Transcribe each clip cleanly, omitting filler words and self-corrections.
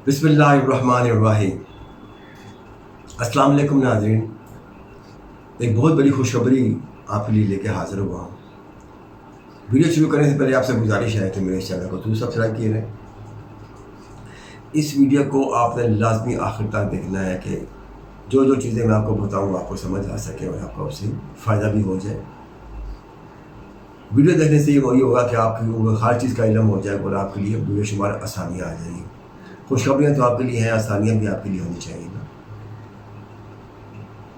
बिस्मिल्लाहिर्रहमानिर्रहीम। अस्सलाम वालेकुम नाज़रीन, एक बहुत बड़ी खुशखबरी आपके लिए लेके हाज़िर हुआ हूँ। वीडियो शुरू करने से पहले आपसे गुजारिश है कि मेरे चैनल को जरूर सब्सक्राइब किए रहें। इस वीडियो को आपने लाजमी आखिर तक देखना है कि जो जो चीज़ें मैं आपको बताऊँ आपको समझ आ सके और आपको उससे फ़ायदा भी हो जाए। वीडियो देखने से ये वही होगा कि आपकी हर चीज़ का इल्म हो जाएगा और आपके लिए बेशुमार आसानियाँ आ जाएंगी। खुशखबरियाँ तो आपके लिए हैं, आसानियाँ भी आपके लिए होनी चाहिए ना।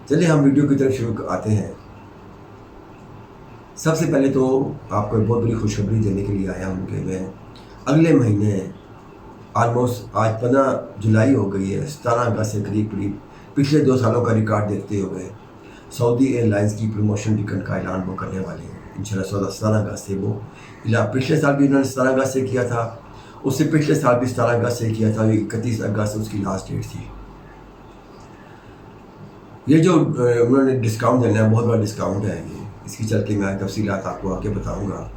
चलिए हम वीडियो की तरफ शुरू आते हैं। सबसे पहले तो आपको एक बहुत बड़ी खुशखबरी देने के लिए आया हूँ कि मैं अगले महीने ऑलमोस्ट आज 15 जुलाई हो गई है, 17 अगस्त से करीब पिछले 2 सालों का रिकॉर्ड देखते हुए सऊदी एयरलाइंस की प्रमोशन टिकट का ऐलान वो करने वाले हैं। इंशाल्लाह 17 अगस्त से वो पिछले साल भी उन्होंने 17 अगस्त से किया था, उससे पिछले साल भी 17 अगस्त से किया था, 31 अगस्त उसकी लास्ट डेट थी। ये जो उन्होंने डिस्काउंट देना है बहुत बड़ा डिस्काउंट है। ये इसकी चल के मैं तफसीलात आपको आगे बताऊंगा।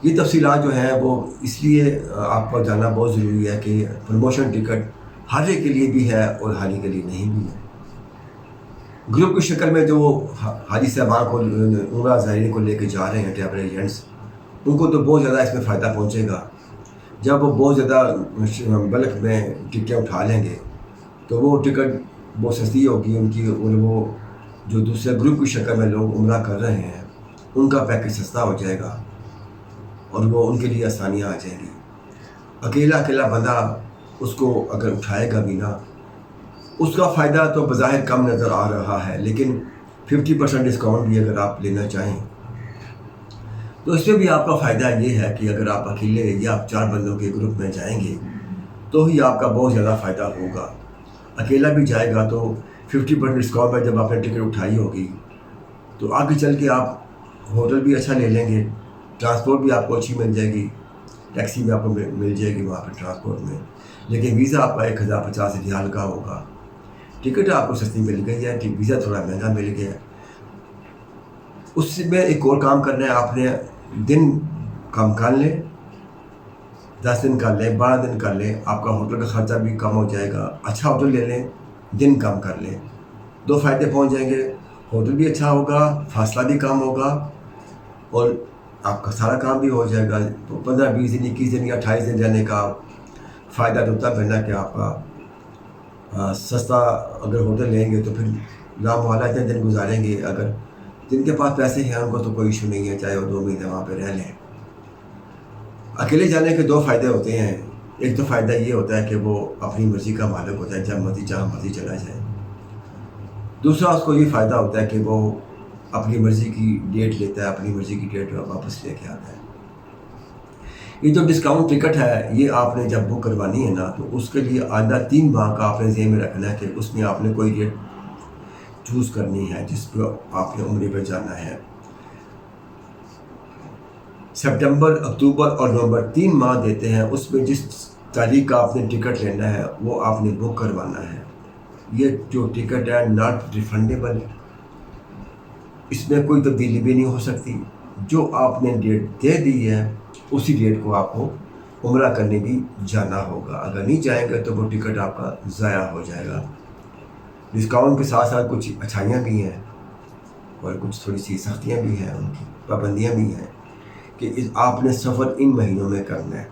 ये तफसीलात जो हैं वो इसलिए आपको जानना बहुत ज़रूरी है कि प्रमोशन टिकट हर एक के लिए भी है और हर एक के लिए नहीं भी है। ग्रुप की शक्ल में जो हाजी साहबान को उम्रा ज़ायरीन को लेके जा रहे हैं ट्रैवल एजेंट्स, उनको तो बहुत ज़्यादा इसमें फ़ायदा पहुंचेगा। जब वो बहुत ज़्यादा बल्क में टिकटें उठा लेंगे तो वो टिकट बहुत सस्ती होगी उनकी, और वो जो दूसरे ग्रुप की शक्ल में लोग उम्रा कर रहे हैं उनका पैकेज सस्ता हो जाएगा और वो उनके लिए आसानियाँ आ जाएंगी। अकेला बंदा उसको अगर उठाएगा भी ना, उसका फ़ायदा तो बज़ाहिर कम नज़र आ रहा है, लेकिन 50% डिस्काउंट भी अगर आप लेना चाहें तो इसमें भी आपका फ़ायदा ये है कि अगर आप अकेले या आप 4 बंदों के ग्रुप में जाएंगे तो ही आपका बहुत ज़्यादा फ़ायदा होगा। अकेला भी जाएगा तो 50% डिस्काउंट में जब आपने टिकट उठाई होगी तो आगे चल के आप होटल भी अच्छा ले लेंगे, ट्रांसपोर्ट भी आपको अच्छी मिल जाएगी, टैक्सी भी आपको मिल जाएगी वहाँ पर ट्रांसपोर्ट में, लेकिन वीज़ा आपका 1050 रियाल का होगा। टिकट आपको सस्ती मिल गई है, वीज़ा थोड़ा महंगा मिल गया है। उसमें एक और काम करना है आपने, दिन कम कर लें, 10 दिन कर लें, 12 दिन कर लें, आपका होटल का ख़र्चा भी कम हो जाएगा। अच्छा होटल ले लें, दिन कम कर लें, 2 फ़ायदे पहुंच जाएंगे। होटल भी अच्छा होगा, फासला भी कम होगा और आपका सारा काम भी हो जाएगा। तो 15, 20 दिन, 21 दिन या 28 दिन रहने का फ़ायदा तो तब है ना कि आपका सस्ता अगर होटल लेंगे तो फिर लामहला इतने दिन गुजारेंगे। अगर जिनके पास पैसे हैं उनको तो कोई इशू नहीं है, चाहे वो 2 महीने वहाँ पे रह लें। अकेले जाने के 2 फ़ायदे होते हैं। एक तो फ़ायदा ये होता है कि वो अपनी मर्ज़ी का मालिक होता है, जब मर्ज़ी जहाँ मर्ज़ी चला जाए। दूसरा उसको ये फ़ायदा होता है कि वो अपनी मर्ज़ी की डेट लेता है, अपनी मर्ज़ी की डेट वापस लेके आता है। ये जो डिस्काउंट टिकट है ये आपने जब बुक करवानी है ना, तो उसके लिए आइंदा 3 माह का आपने ज़हन में रखना है कि उसमें आपने कोई डेट चूज़ करनी है जिस पर आपने उम्रे पर जाना है। सितंबर, अक्टूबर और नवंबर 3 माह देते हैं, उसमें जिस तारीख का आपने टिकट लेना है वो आपने बुक करवाना है। ये जो टिकट है नॉट रिफंडेबल है, इसमें कोई तब्दीली भी नहीं हो सकती। जो आपने डेट दे दी है उसी डेट को आपको उम्रा करने भी जाना होगा। अगर नहीं जाएंगे तो वो टिकट आपका ज़ाया हो जाएगा। डिस्काउंट के साथ साथ कुछ अच्छाइयाँ भी हैं और कुछ थोड़ी सी सख्तियाँ भी हैं, उनकी पाबंदियाँ भी हैं कि आपने सफ़र इन महीनों में करना है।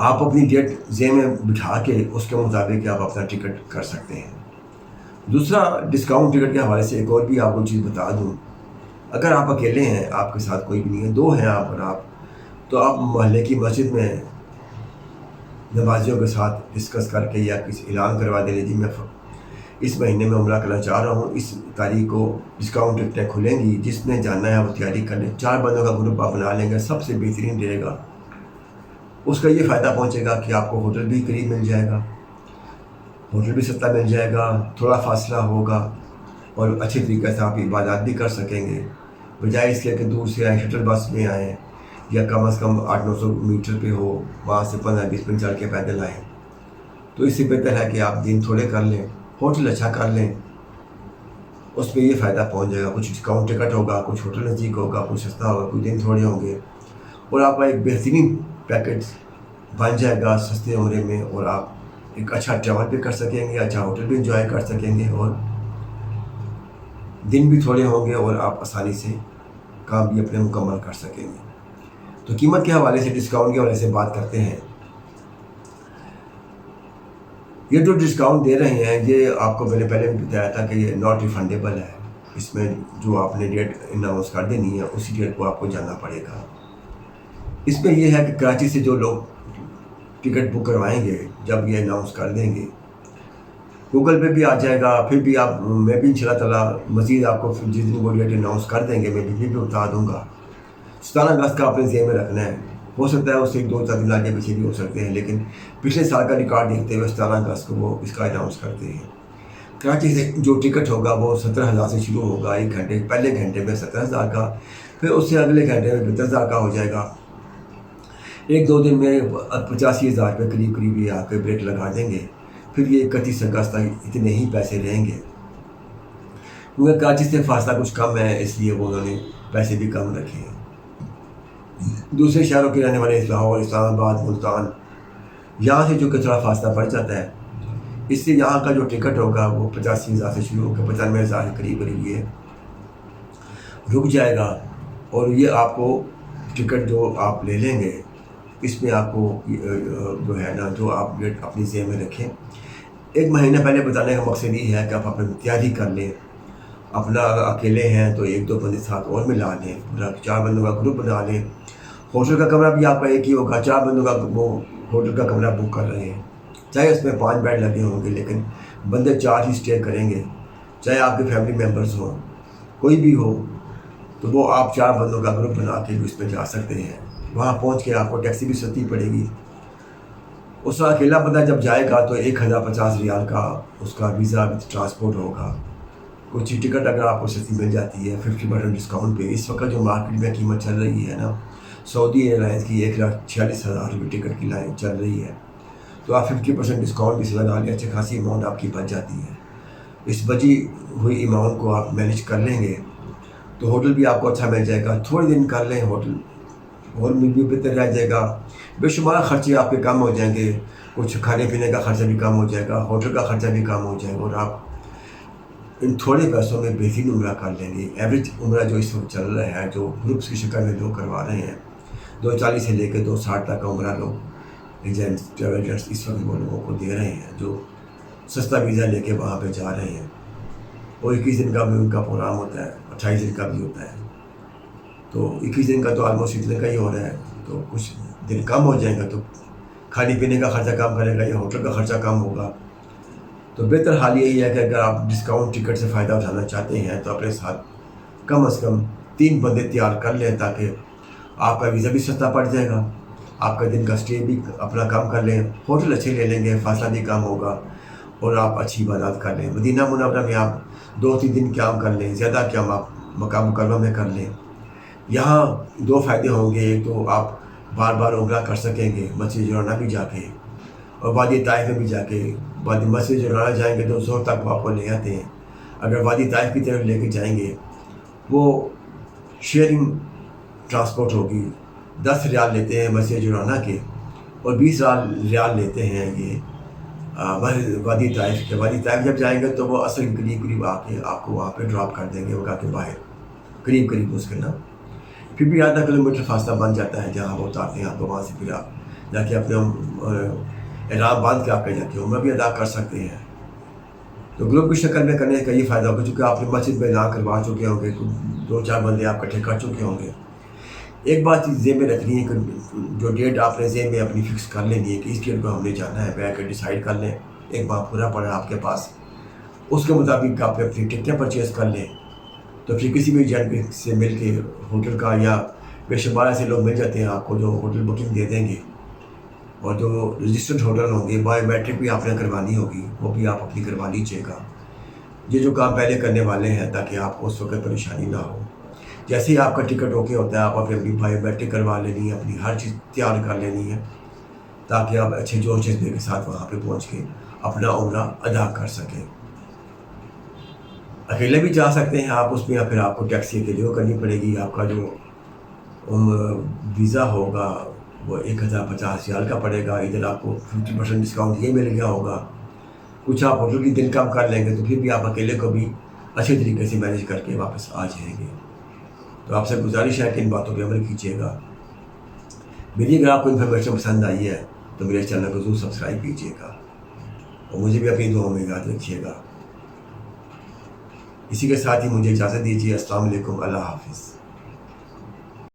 आप अपनी डेट ज़हन में बिठा के उसके मुताबिक आप अपना टिकट कर सकते हैं। दूसरा, डिस्काउंट टिकट के हवाले से एक और भी आपको चीज़ बता दूं, अगर आप अकेले हैं, आपके साथ कोई भी नहीं है, 2 हैं आप और आप, तो आप मोहल्ले की मस्जिद में नमाजियों के साथ डिस्कस करके या किसी ऐलान करवा दे लीजिए मैं इस महीने में उम्रा करना चाह रहा हूँ, इस तारीख को डिस्काउंट टिकटें खुलेंगी, जिसने जाना है वो तैयारी कर ले। 4 बंदों का ग्रुप आप बना लेंगे, सबसे बेहतरीन रहेगा। उसका ये फ़ायदा पहुँचेगा कि आपको होटल भी करीब मिल जाएगा, होटल भी सस्ता मिल जाएगा, थोड़ा फासला होगा और अच्छे तरीके से आप इबादत भी कर सकेंगे, बजाय इसके कि दूर से आए, शटल बस में आएँ या कम से कम 800-900 मीटर पे हो, वहाँ से 15-20 मिनट चल के पैदल आएँ। तो इससे बेहतर है कि आप दिन थोड़े कर लें, होटल अच्छा कर लें, उसमें ये फ़ायदा पहुँच जाएगा। कुछ डिस्काउंट टिकट होगा, कुछ होटल नज़दीक होगा, कुछ सस्ता होगा, कुछ दिन थोड़े होंगे और आपका एक बेहतरीन पैकेज बन जाएगा सस्ते उम्रे में, और आप एक अच्छा ट्रैवल भी कर सकेंगे, अच्छा होटल भी इंजॉय कर सकेंगे, और दिन भी थोड़े होंगे और आप आसानी से काम भी अपने मुकम्मल कर सकेंगे। तो कीमत के हवाले से, डिस्काउंट के हवाले से बात करते हैं। ये जो डिस्काउंट दे रहे हैं, ये आपको मैंने पहले भी बताया था कि ये नॉट रिफंडेबल है। इसमें जो आपने डेट अनाउंस कर देनी है उसी डेट को आपको जाना पड़ेगा। इसमें यह है कि कराची से जो लोग टिकट बुक करवाएंगे, जब ये अनाउंस कर देंगे, गूगल पे भी आ जाएगा, फिर भी मैं भी इंशाल्लाह ताला मज़ीद आपको जिस दिन वो डेट अनाउंस कर देंगे मैं भी बता दूंगा। 17 अगस्त का आपने ज़हन में रखना है। हो सकता है उससे 2-4 दिन आगे पीछे भी हो सकते हैं, लेकिन पिछले साल का रिकॉर्ड देखते हुए 17 अगस्त को वो इसका अनाउंस करते हैं। कराची से जो टिकट होगा वो 17,000 से शुरू होगा। एक घंटे पहले घंटे में 17,000 का, फिर उससे अगले घंटे में 72,000 का हो जाएगा। 1-2 दिन में 85,000 रुपये करीब ये आके ब्रेक लगा देंगे। फिर ये 31 अगस्त तक इतने ही पैसे रहेंगे, क्योंकि कराची से फासला कुछ कम है, इसलिए वो उन्होंने पैसे भी कम रखे हैं। दूसरे शहरों के रहने वाले लाहौर, इस्लामाबाद, मुल्तान, यहाँ से जो कि थोड़ा फासला पड़ जाता है, इससे यहाँ का जो टिकट होगा वो 85,000 से शुरू होकर 95,000 के करीब ये रुक जाएगा। और ये आपको टिकट जो आप ले लेंगे, इसमें आपको जो है ना, जो आप डेट अपनी जेब में रखें। 1 महीना पहले बताने का मकसद ये है कि आप अपनी तैयारी कर लें। अपना अकेले हैं तो 1-2 बंदे साथ और मिला लें, पूरा 4 बंदों का ग्रुप बना लें। होटल का कमरा भी आपका एक ही होगा, 4 बंदों का वो होटल का कमरा बुक कर रहे हैं, चाहे उसमें 5 बेड लगे होंगे, लेकिन बंदे 4 ही स्टे करेंगे। चाहे आपके फैमिली मेम्बर्स हों, कोई भी हो, तो वो आप 4 बंदों का ग्रुप बना के भी उसमें जा सकते हैं। वहाँ पहुँच के आपको टैक्सी भी सस्ती पड़ेगी। उस अकेला बंदा जब जाएगा तो 1,050 रियाल का उसका वीज़ा विद ट्रांसपोर्ट होगा। कुछ टिकट अगर आपको सस्ती मिल जाती है 50% डिस्काउंट पे, इस वक्त जो मार्केट में कीमत चल रही है ना, सऊदी एयरलाइंस की 1,46,000 रुपये टिकट की लाइन चल रही है, तो आप 50% डिस्काउंट भी लगा लें, अच्छी खासी अमाउंट आपकी बच जाती है। इस बची हुई अमाउंट को आप मैनेज कर लेंगे तो होटल भी आपको अच्छा मिल जाएगा। थोड़े दिन कर लें होटल, और भी बेहतर रह जाएगा। बेशुमार खर्चे आपके कम हो जाएंगे, कुछ खाने पीने का खर्चा भी कम हो जाएगा, होटल का खर्चा भी कम हो जाएगा, और आप इन थोड़े पैसों में बेहतरीन उम्रा कर लेंगे। एवरेज उम्रा जो इस वक्त चल रहा है, जो ग्रुप्स की शक्ल में लोग करवा रहे हैं, 240 से लेकर 260 तक का उम्रा लोग एजेंट्स, ट्रैवल एजेंट्स इस वक्त वो लोगों को दे रहे हैं, जो सस्ता वीज़ा लेके वहाँ पे जा रहे हैं। और 21 दिन का भी उनका प्रोग्राम होता है, 28 दिन का भी होता है। तो 21 दिन का तो ऑलमोस्ट इतने का ही हो रहा है, तो कुछ दिन कम हो जाएगा तो खाने पीने का खर्चा कम करेगा या होटल का खर्चा कम होगा। तो बेहतर हाल यही है कि अगर आप डिस्काउंट टिकट से फ़ायदा उठाना चाहते हैं तो अपने साथ कम से कम 3 बंदे तैयार कर लें, ताकि आपका वीज़ा भी सस्ता पड़ जाएगा, आपका दिन का स्टे भी अपना कम कर लें, होटल अच्छे ले लेंगे, फासला भी कम होगा, और आप अच्छी इबादत कर लें। मदीना मुनव्वरा में आप 2-3 दिन क़याम कर लें, ज़्यादा क़याम आप मक्का मुकर्रमा में कर लें। यहाँ 2 फ़ायदे होंगे। एक तो आप बार बार उम्रा कर सकेंगे मस्जिद जुराना भी जाके, और वादी ताइफ में भी जाके। वादी मस्जिद जुराना जाएंगे तो ज़ोर तक वो आपको ले आते हैं। अगर वादी ताइफ की तरफ लेके जाएंगे, वो शेयरिंग ट्रांसपोर्ट होगी। 10 रियाल लेते हैं मस्जिद जुराना के, और 20 रियाल लेते हैं ये वादी ताइफ के। वादी ताइफ जब जाएंगे तो वो असल करीब आके आपको वहाँ पे ड्रॉप कर देंगे, वो के बाहर करीब उसके ना, फिर भी आधा किलोमीटर फासला बन जाता है जहाँ वो उतारते हैं आपको। वहाँ से फिर आप जाके अपने इहराम बांध के आपके जाके उम्र भी अदा कर सकते हैं। तो ग्रुप की शक्ल में करने का ये फ़ायदा होगा, क्योंकि आपने मस्जिद में ऐलान करवा चुके होंगे, 2-4 बंदे आप इकट्ठे कर चुके होंगे। एक बात जेब में रखनी है कि जो डेट आपने जेब में अपनी फिक्स कर लेनी है कि इस डेट को हमने जाना है, बैठ कर डिसाइड कर लें। एक बार पूरा पड़ा आपके पास, उसके मुताबिक आप अपनी टिकटें परचेज़ कर लें। तो फिर किसी भी एजेंट से मिल के होटल का, या बेशुमार ऐसे लोग मिल जाते हैं आपको जो होटल बुकिंग दे देंगे, और जो रजिस्टर्ड होटल होंगे, बायोमेट्रिक भी आपने करवानी होगी, वो भी आप अपनी करवा लीजिएगा। ये जो काम पहले करने वाले हैं, ताकि आपको उस वक्त परेशानी ना हो। जैसे ही आपका टिकट ओके होता है, आप अपनी बायोमेट्रिक करवा लेनी है, अपनी हर चीज़ तैयार कर लेनी है, ताकि आप अच्छे जोश जज्बे के साथ वहाँ पे पहुँच के अपना उम्रा अदा कर सकें। अकेले भी जा सकते हैं आप उसमें, या फिर आपको टैक्सी अकेले करनी पड़ेगी। आपका जो वीज़ा होगा وہ 1050 ریال کا پڑے گا. ادھر آپ کو 50% ڈسکاؤنٹ یہ مل گیا ہوگا. کچھ آپ ہوٹل کی دن کم کر لیں گے تو پھر بھی آپ اکیلے کو بھی اچھے طریقے سے مینیج کر کے واپس آ جائیں گے. تو آپ سے گزارش ہے کہ ان باتوں پہ عمل کیجیے گا. میری اگر آپ کو انفارمیشن پسند آئی ہے تو میرے چینل کو ضرور سبسکرائب کیجیے گا اور مجھے بھی اپنی دعاؤں میں یاد رکھیے گا. اسی کے ساتھ ہی مجھے اجازت دیجیے. السلام علیکم. اللہ حافظ.